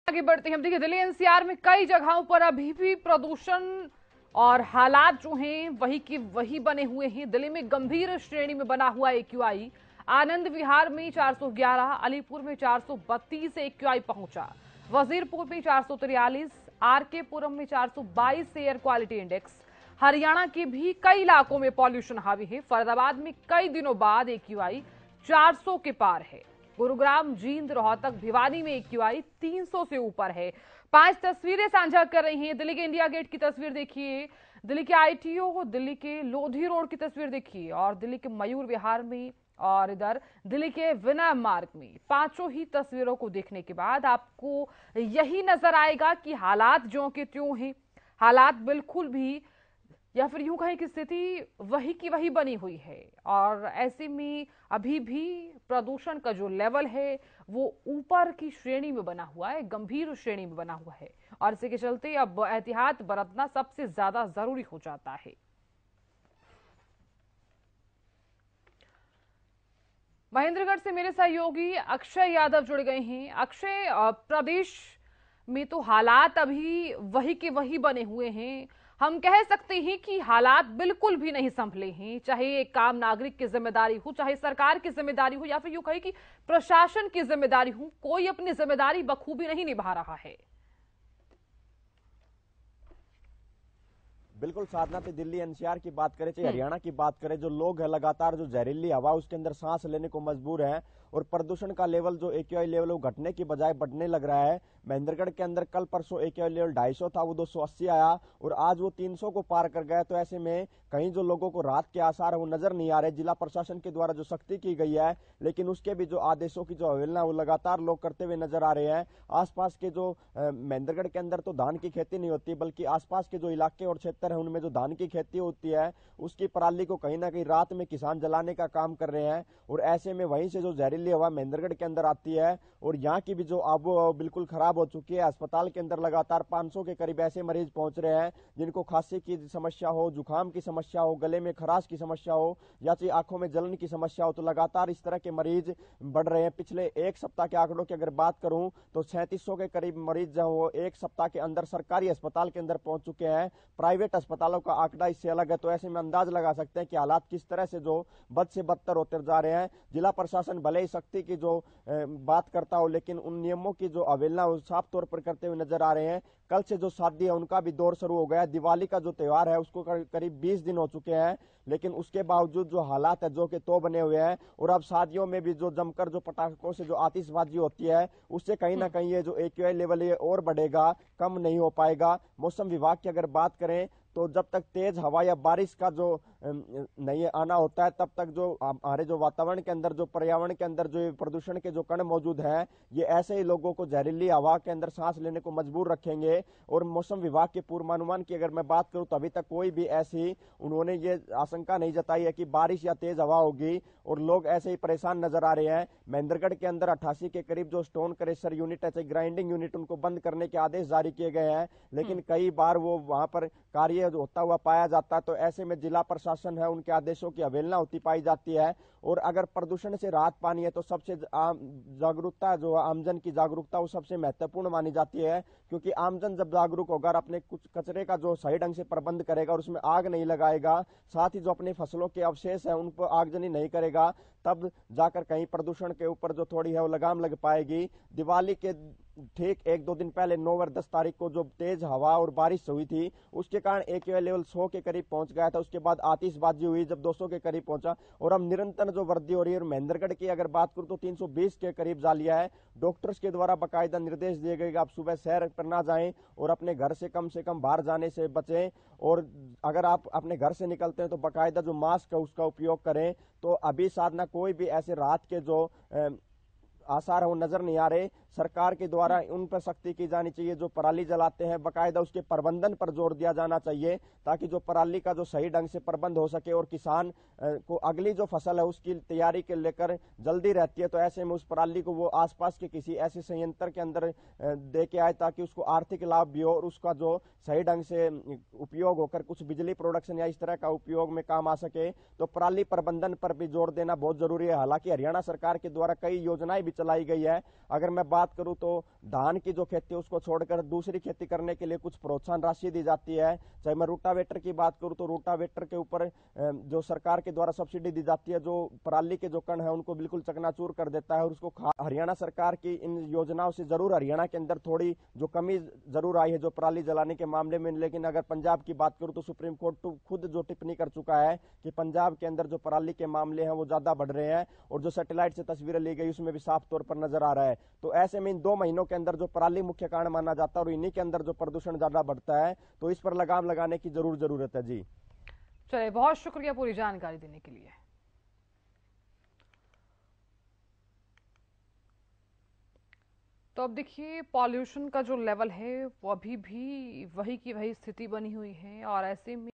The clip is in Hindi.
आगे बढ़ते हैं। हम देखिए दिल्ली एनसीआर में कई जगहों पर अभी भी प्रदूषण और हालात जो हैं वही की वही बने हुए हैं। दिल्ली में गंभीर श्रेणी में बना हुआ एक्यूआई आनंद विहार में 411, अलीपुर में 432 एक्यूआई पहुंचा, वजीरपुर में 443, आरके पुरम में 422 एयर क्वालिटी इंडेक्स। हरियाणा के भी कई इलाकों में पॉल्यूशन हावी है। फरीदाबाद में कई दिनों बाद एक्यूआई 400 के पार है। गुरुग्राम, जींद, रोहतक, भिवानी में एक्यूआई 300 से ऊपर है। 5 तस्वीरें साझा कर रही हैं। दिल्ली के इंडिया गेट की तस्वीर देखिए, दिल्ली के आईटीओ, दिल्ली के लोधी रोड की तस्वीर देखिए और दिल्ली के मयूर विहार में और इधर दिल्ली के विनय मार्ग में। पांचों ही तस्वीरों को देखने के बाद आपको यही नजर आएगा कि हालात ज्यों के त्यों हैं। हालात बिल्कुल भी या फिर यूं कहें कि स्थिति वही की वही बनी हुई है और ऐसे में अभी भी प्रदूषण का जो लेवल है वो ऊपर की श्रेणी में बना हुआ है, गंभीर श्रेणी में बना हुआ है और इसी के चलते अब एहतियात बरतना सबसे ज्यादा जरूरी हो जाता है। महेंद्रगढ़ से मेरे सहयोगी अक्षय यादव जुड़ गए हैं। अक्षय, प्रदेश में तो हालात अभी वही के वही बने हुए हैं। हम कह सकते हैं कि हालात बिल्कुल भी नहीं संभले हैं, चाहे एक आम नागरिक की जिम्मेदारी हो, चाहे सरकार की जिम्मेदारी हो या फिर यूं कहे कि प्रशासन की जिम्मेदारी हो, कोई अपनी जिम्मेदारी बखूबी नहीं निभा रहा है। बिल्कुल साधना, तो दिल्ली एनसीआर की बात करें चाहे हरियाणा की बात करें, जो लोग है लगातार जो जहरीली हवा उसके अंदर सांस लेने को मजबूर है और प्रदूषण का लेवल जो एक्यूआई लेवल वो घटने की बजाय बढ़ने लग रहा है। महेंद्रगढ़ के अंदर कल परसों एक्यूआई लेवल 250 था, वो 280 आया और आज वो 300 को पार कर गया। तो ऐसे में कहीं जो लोगों को राहत के आसार है वो नजर नहीं आ रहे। जिला प्रशासन के द्वारा जो सख्ती की गई है लेकिन उसके भी जो आदेशों की जो अवहेलना वो लगातार लोग करते हुए नजर आ रहे हैं। आसपास के जो महेंद्रगढ़ के अंदर तो धान की खेती नहीं होती, बल्कि आसपास के जो इलाके और क्षेत्र है उनमें जो धान की खेती होती है उसकी पराली को कहीं ना कहीं रात में किसान जलाने का काम कर रहे हैं और ऐसे में वहीं से जो जहरीली हवा महेंद्रगढ़ के अंदर आती है और यहाँ की भी जो आबो बिल्कुल खराब हो चुकी है। अस्पताल के अंदर लगातार 500 के करीब ऐसे मरीज पहुंच रहे हैं जिनको खांसी की समस्या हो, जुकाम की समस्या हो, गले में खराश की समस्या हो या फिर आंखों में जलन की समस्या हो, तो लगातार इस तरह के मरीज बढ़ रहे हैं। पिछले एक सप्ताह के आंकड़ों की अगर बात करूं तो 3700 के करीब मरीज जो वो एक सप्ताह के अंदर सरकारी अस्पताल के अंदर पहुंच चुके हैं। प्राइवेट अस्पतालों का आंकड़ा इससे अलग है। तो ऐसे में अंदाज लगा सकते हैं कि हालात किस तरह से जो बद से बदतर होते जा रहे हैं। जिला प्रशासन भले ही सख्ती की जो बात करता हो लेकिन उन नियमों की जो अवहेलना साफ तौर पर करते हुए नजर आ रहे हैं। कल से जो शादी है उनका भी दौर शुरू हो गया है। दिवाली का जो त्योहार है उसको करीब 20 दिन हो चुके हैं लेकिन उसके बावजूद जो हालात है जो कि तो बने हुए हैं और अब शादियों में भी जो जमकर जो पटाखों से जो आतिशबाजी होती है उससे कहीं ना कहीं ये जो एक्यूआई लेवल ये और बढ़ेगा, कम नहीं हो पाएगा। मौसम विभाग की अगर बात करें तो जब तक तेज हवा या बारिश का जो नहीं आना होता है तब तक जो हमारे जो वातावरण के अंदर जो पर्यावरण के अंदर जो प्रदूषण के जो कण मौजूद हैं ये ऐसे ही लोगों को जहरीली हवा के अंदर सांस लेने को मजबूर रखेंगे। और मौसम विभाग के पूर्वानुमान की अगर मैं बात करूं तो अभी तक कोई भी ऐसी उन्होंने ये आशंका नहीं जताई है कि बारिश या तेज हवा होगी और लोग ऐसे ही परेशान नजर आ रहे हैं। महेंद्रगढ़ के अंदर 88 के करीब जो स्टोन क्रेशर यूनिट है, ग्राइंडिंग यूनिट, उनको बंद करने के आदेश जारी किए गए हैं लेकिन कई बार वो वहां पर कार्य होता हुआ पाया जाता है। तो ऐसे में जिला प्रशासन है उनके आदेशों की अवहेलना होती पाई जाती है। और अगर प्रदूषण से राहत पानी है तो सबसे जागरूकता जो आमजन की जागरूकता वो सबसे महत्वपूर्ण मानी जाती है, क्योंकि आमजन जब जागरूक होगा अपने कुछ कचरे का जो सही ढंग से प्रबंध करेगा और उसमें आग नहीं लगाएगा, साथ ही जो अपनी फसलों के अवशेष है उन पर आगजनी नहीं करेगा, तब जाकर कहीं प्रदूषण के ऊपर जो थोड़ी है वो लगाम लग पाएगी। दिवाली के ठीक 1-2 दिन पहले 9 और 10 तारीख को जो तेज हवा और बारिश हुई थी उसके कारण एक्यूआई लेवल 100 के करीब पहुंच गया था। उसके बाद आतिशबाजी हुई जब 200 के करीब पहुंचा और अब निरंतर जो वृद्धि हो रही है। महेंद्रगढ़ की अगर बात करूं तो 320 के करीब जा लिया है। डॉक्टर्स के द्वारा बाकायदा निर्देश दिए गए कि आप सुबह सैर पर ना जाएं और अपने घर से कम बाहर जाने से बचें और अगर आप अपने घर से निकलते हैं तो बाकायदा जो मास्क है उसका उपयोग करें। तो अभी साधना कोई भी ऐसे राहत के जो आसार है वो नजर नहीं आ रहे। सरकार के द्वारा उन पर सख्ती की जानी चाहिए जो पराली जलाते हैं, बाकायदा उसके प्रबंधन पर जोर दिया जाना चाहिए ताकि जो पराली का जो सही ढंग से प्रबंध हो सके और किसान को अगली जो फसल है उसकी तैयारी के लेकर जल्दी रहती है। तो ऐसे में उस पराली को वो आसपास के किसी ऐसे संयंत्र के अंदर दे के आए ताकि उसको आर्थिक लाभ भी हो और उसका जो सही ढंग से उपयोग होकर कुछ बिजली प्रोडक्शन या इस तरह का उपयोग में काम आ सके। तो पराली प्रबंधन पर भी जोर देना बहुत जरूरी है। हालांकि हरियाणा सरकार के द्वारा कई योजनाएं भी चलाई गई है। अगर मैं बात करूं तो धान की जो खेती है उसको छोड़कर दूसरी खेती करने के लिए कुछ प्रोत्साहन राशि दी जाती है। चाहे मैं रोटावेटर की बात करूं तो रोटावेटर के ऊपर जो सरकार के द्वारा सब्सिडी दी जाती है, जो पराली के जो कण है उनको बिल्कुल चकनाचूर कर देता है। और उसको हरियाणा सरकार की इन योजनाओं से जरूर हरियाणा के अंदर थोड़ी जो कमी जरूर आई है जो पराली जलाने के मामले में, लेकिन अगर पंजाब की बात करूं तो सुप्रीम कोर्ट तो खुद जो टिप्पणी कर चुका है कि पंजाब के अंदर जो पराली के मामले हैं वो ज्यादा बढ़ रहे हैं, और जो सैटेलाइट से तस्वीरें ली गई उसमें भी साफ तौर पर नजर आ रहा है। तो ऐसे में इन 2 महीनों के अंदर जो पराली मुख्य कारण माना जाता है और इन्हीं के अंदर जो प्रदूषण ज्यादा बढ़ता है, तो इस पर लगाम लगाने की जरूर जरूरत है। जी चलिए, बहुत शुक्रिया पूरी जानकारी देने के लिए। तो अब देखिए, पॉल्यूशन का जो लेवल है वो अभी भी वही की वही स्थिति बनी हुई है, और ऐसे में